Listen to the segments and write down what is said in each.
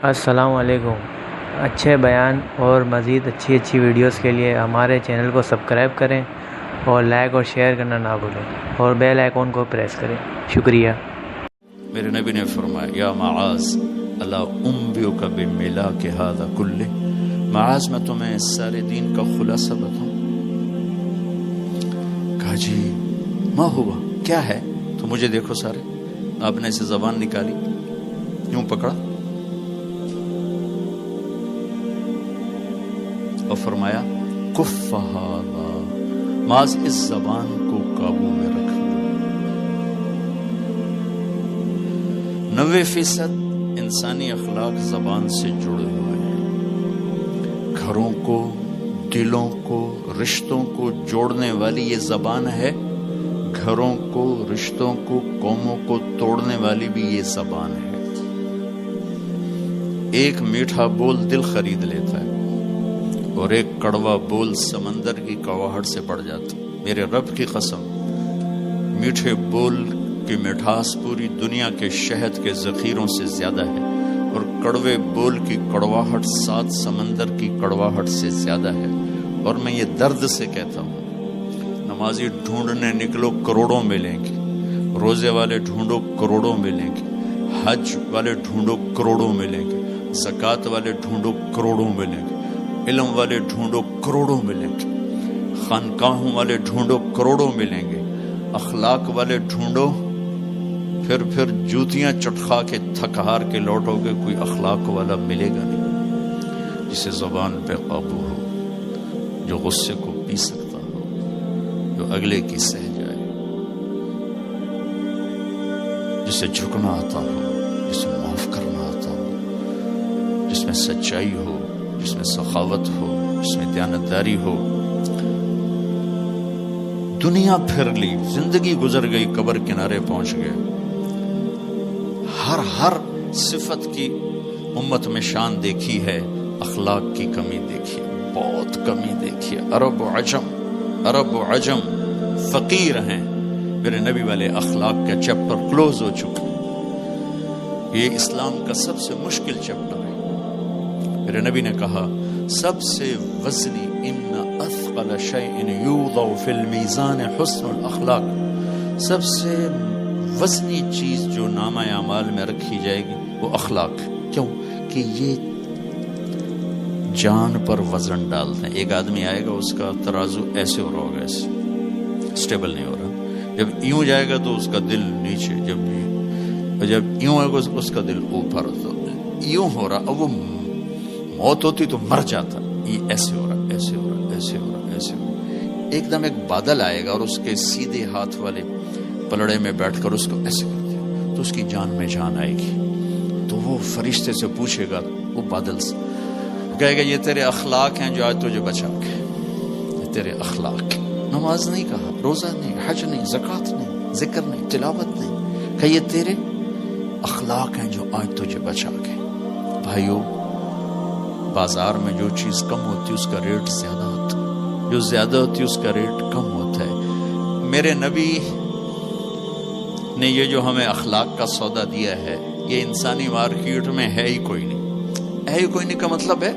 السلام علیکم۔ اچھے بیان اور مزید اچھی ویڈیوز کے لیے ہمارے چینل کو سبسکرائب کریں اور لائک اور شیئر کرنا نہ بھولیں اور بیل آئیکن کو پریس کریں۔ شکریہ۔ میرے نبی نے فرمایا یا معاذ الا انبئک بملاک ھذا کلہ، معاذ میں تمہیں سارے دین کا خلاصہ بتاؤں؟ کہا جی ما ہوا، کیا ہے؟ تو مجھے دیکھو سارے، آپ نے اسے زبان نکالی، یوں پکڑا اور فرمایا کف ھذا، معاذ اس زبان کو قابو میں رکھ لو۔ 90% انسانی اخلاق زبان سے جڑے ہوئے ہیں۔ گھروں کو، دلوں کو، رشتوں کو جوڑنے والی یہ زبان ہے، گھروں کو، رشتوں کو، قوموں کو توڑنے والی بھی یہ زبان ہے۔ ایک میٹھا بول دل خرید لیتا ہے اور ایک کڑوا بول سمندر کی کڑواہٹ سے بڑھ جاتا۔ میرے رب کی قسم، میٹھے بول کی مٹھاس پوری دنیا کے شہد کے ذخیروں سے زیادہ ہے، اور کڑوے بول کی کڑواہٹ 7 سمندر کی کڑواہٹ سے زیادہ ہے۔ اور میں یہ درد سے کہتا ہوں، نمازی ڈھونڈنے نکلو کروڑوں ملیں گے، روزے والے ڈھونڈو کروڑوں ملیں گے، حج والے ڈھونڈو کروڑوں ملیں گے، زکوٰۃ والے ڈھونڈو کروڑوں ملیں گے، علم والے ڈھونڈو کروڑوں ملیں گے، خانقاہوں والے ڈھونڈو کروڑوں ملیں گے، اخلاق والے ڈھونڈو، پھر جوتیاں چٹخا کے تھک ہار کے لوٹو گے، کوئی اخلاق والا ملے گا نہیں، جسے زبان پہ قابو ہو، جو غصے کو پی سکتا ہو، جو اگلے کی سہ جائے، جسے جھکنا آتا ہو، جسے معاف کرنا آتا ہو، جس میں سچائی ہو، جس میں سخاوت ہو، جس میں دیانتداری ہو۔ دنیا پھر لی، زندگی گزر گئی، قبر کنارے پہنچ گئے، ہر صفت کی امت میں شان دیکھی ہے، اخلاق کی کمی دیکھی ہے، بہت کمی دیکھی ہے۔ عرب و عجم فقیر ہیں، میرے نبی والے اخلاق کا چیپٹر کلوز ہو چکا ہے۔ یہ اسلام کا سب سے مشکل چیپٹر ہے۔ میرے نبی نے کہا سب سے وزنی ان اثقل شیء یوضع فی المیزان حسن الاخلاق، سب سے وزنی چیز جو نامہ اعمال میں رکھی جائے گی وہ اخلاق۔ کیوں؟ کہ یہ جان پر وزن ڈالتے ہیں۔ ایک آدمی آئے گا، اس کا ترازو ایسے ہو رہا ہوگا، ایسے اسٹیبل نہیں ہو رہا، جب یوں جائے گا تو اس کا دل نیچے، جب یوں آئے گا اس کا دل اوپر، تو یوں ہو رہا، اب وہ موت ہوتی تو مر جاتا، یہ ایسے ہو رہا، ایسے ہو رہا، ایسے ہو رہا، ایسے ہو رہا۔ ایک دم ایک بادل آئے گا اور اس کے سیدھے ہاتھ والے پلڑے میں بیٹھ کر اس کو ایسے کر دیا تو اس کی جان میں جان آئے گی۔ تو وہ فرشتے سے پوچھے گا، وہ بادل سے کہے گا یہ تیرے اخلاق ہیں جو آج تجھے بچا کے، یہ تیرے اخلاق۔ نماز نہیں کہا، روزہ نہیں، حج نہیں، زکوٰۃ نہیں، ذکر نہیں، تلاوت نہیں، کہ یہ تیرے اخلاق ہیں جو آج تجھے بچا کے۔ بھائیو، بازار میں جو چیز کم ہوتی ہے اس کا ریٹ زیادہ ہوتا ہے، جو زیادہ ہوتی ہے اس کا ریٹ کم ہوتا ہے۔ میرے نبی نے یہ جو ہمیں اخلاق کا سودا دیا ہے، یہ انسانی مارکیٹ میں ہے ہی کوئی نہیں۔ ہے ہی کوئی نہیں کا مطلب ہے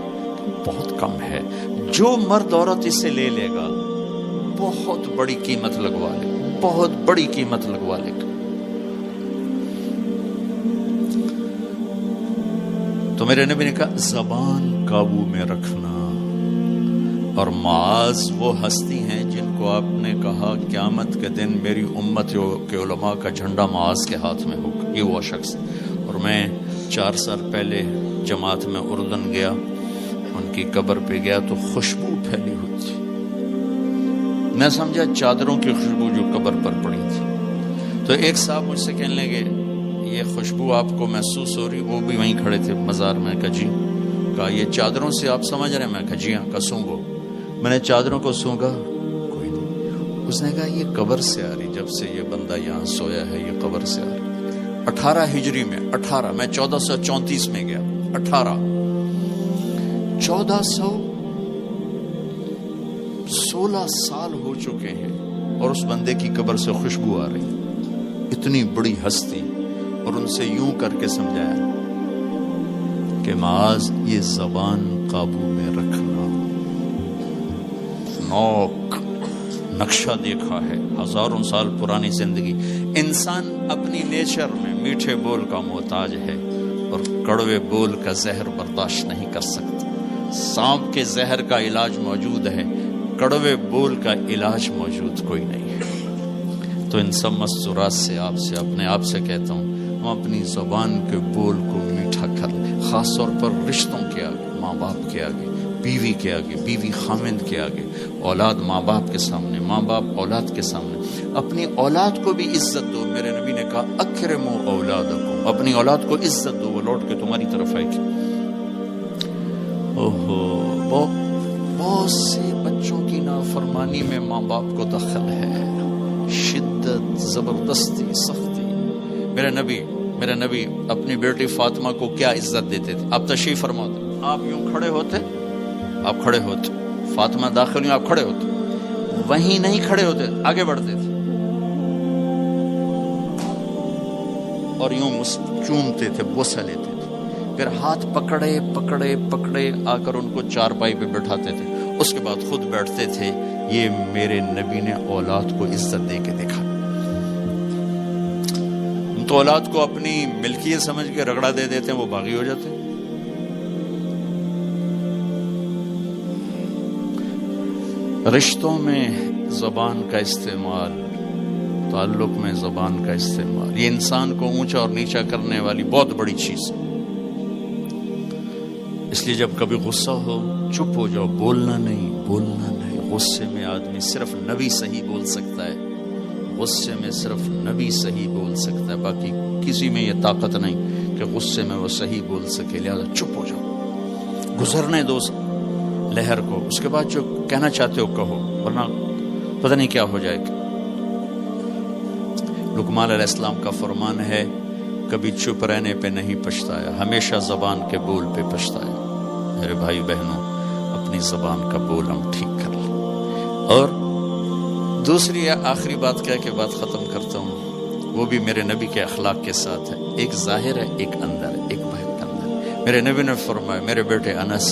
بہت کم ہے۔ جو مرد عورت اسے لے لے گا بہت بڑی قیمت لگوا لے، بہت بڑی قیمت لگوا لے گا۔ تو میرے نبی نے کہا زبان قابو میں رکھنا۔ اور معاذ وہ ہستی ہیں جن کو آپ نے کہا قیامت کے دن میری امت کے علماء کا جھنڈا معاذ کے ہاتھ میں ہوگا، یہ وہ شخص۔ اور میں 4 سال پہلے جماعت میں اردن گیا، ان کی قبر پہ گیا تو خوشبو پھیلی ہوئی تھی، میں سمجھا چادروں کی خوشبو جو قبر پر پڑی تھی۔ تو ایک صاحب مجھ سے کہنے لگے یہ خوشبو آپ کو محسوس ہو رہی؟ وہ بھی وہیں کھڑے تھے مزار میں۔ کہا جی۔ کہا یہ چادروں سے آپ سمجھ رہے ہیں؟ میں کہا جی ہاں۔ کہا سونگو۔ میں نے چادروں کو سونگا، کوئی نہیں۔ اس نے کہا یہ قبر سے آ رہی، جب سے یہ بندہ یہاں سویا ہے یہ قبر سے آ رہی۔ 18 ہجری میں، 18 میں 1434 میں گیا، 1416 سال ہو چکے ہیں اور اس بندے کی قبر سے خوشبو آ رہی۔ اتنی بڑی ہستی، اور ان سے یوں کر کے سمجھایا کہ معاذ یہ زبان قابو میں رکھنا. نوک نقشہ دیکھا ہے، ہزاروں سال پرانی زندگی. انسان اپنی نیچر میں میٹھے بول کا محتاج ہے اور کڑوے بول کا زہر برداشت نہیں کر سکتا. سانپ کے زہر کا علاج موجود ہے، کڑوے بول کا علاج موجود کوئی نہیں ہے. تو ان سب مستورات سے اپنے آپ سے کہتا ہوں، ہم اپنی زبان کے بول کو میٹھا کر لیں. خاص طور پر رشتوں کے آگے، ماں باپ کے آگے، بیوی کے آگے، بیوی خامند کے آگے، اولاد ماں باپ کے سامنے، ماں باپ اولاد کے سامنے. اپنی اولاد کو بھی عزت دو. میرے نبی نے کہا اکرموا اولادکم، اپنی اولاد کو عزت دو، وہ لوٹ کے تمہاری طرف آئے گی. بہت سے بچوں کی نافرمانی میں ماں باپ کو دخل ہے، شدت، زبردستی، سختی. میرے نبی اپنی بیٹی فاطمہ کو کیا عزت دیتے تھے؟ آپ تشریف فرماتے، آپ یوں کھڑے ہوتے، فاطمہ داخل ہوئی، آپ کھڑے ہوتے، وہیں نہیں کھڑے ہوتے، آگے بڑھتے تھے اور یوں چومتے تھے، بوسہ لیتے تھے. پھر ہاتھ پکڑے آ کر ان کو چارپائی پہ بٹھاتے تھے، اس کے بعد خود بیٹھتے تھے. یہ میرے نبی نے اولاد کو عزت دے کے دیکھا. ہم تو اولاد کو اپنی ملکیت سمجھ کے رگڑا دے دیتے ہیں، وہ باغی ہو جاتے ہیں. رشتوں میں زبان کا استعمال، تعلق میں زبان کا استعمال، یہ انسان کو اونچا اور نیچا کرنے والی بہت بڑی چیز ہے. اس لیے جب کبھی غصہ ہو چپ ہو جاؤ، بولنا نہیں. غصے میں آدمی صرف نبی صحیح بول سکتا ہے، غصے میں صرف نبی صحیح بول سکتا ہے، باقی کسی میں یہ طاقت نہیں کہ غصے میں وہ صحیح بول سکے. لہذا چپ ہو جاؤ، گزرنے دو لہر کو، اس کے بعد جو کہنا چاہتے ہو کہو، ورنہ پتہ نہیں کیا ہو جائے گا. لقمان علیہ السلام کا فرمان ہے، کبھی چپ رہنے پہ نہیں پچھتایا، ہمیشہ زبان کے بول پہ پچھتایا. میرے بھائی بہنوں، اپنی زبان کا بول ہم ٹھیک کر لیں. اور دوسری آخری بات کہہ کے بات ختم کرتا ہوں، وہ بھی میرے نبی کے اخلاق کے ساتھ ہے. ایک ظاہر ہے، ایک اندر ہے، ایک باہر کے اندر. میرے نبی نے فرمایا، میرے بیٹے انس،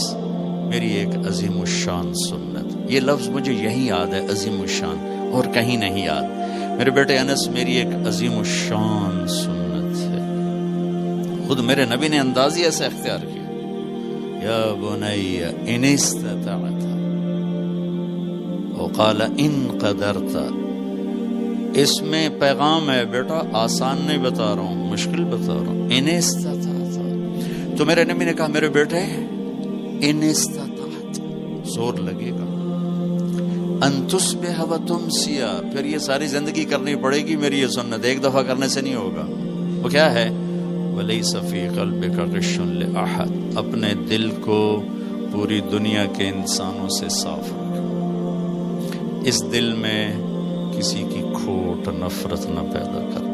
میری ایک عظیم الشان سنت. یہ لفظ مجھے یہی یاد ہے، عظیم الشان، اور کہیں نہیں یاد. میرے بیٹے انس، میری ایک عظیم الشان سنت ہے. خود میرے نبی نے انداز ہی ایسا اختیار کیا، یا بنی ان استطعت وقال ان قدرت. اس میں پیغام ہے، بیٹا آسان نہیں بتا رہا ہوں، مشکل بتا رہا ہوں. ان استطعت، تو میرے نبی نے کہا میرے بیٹے ان استطعت، زور لگے گا، ان تصبح وتمسی، پھر یہ ساری زندگی کرنی پڑے گی. میری یہ سنت ایک دفعہ کرنے سے نہیں ہوگا. وہ کیا ہے؟ وَلَيْسَ فِي قَلْبِكَ غِشٌّ لِأَحَدٍ، اپنے دل کو پوری دنیا کے انسانوں سے صاف رکھ. اس دل میں کسی کی کھوٹ، نفرت نہ پیدا کر.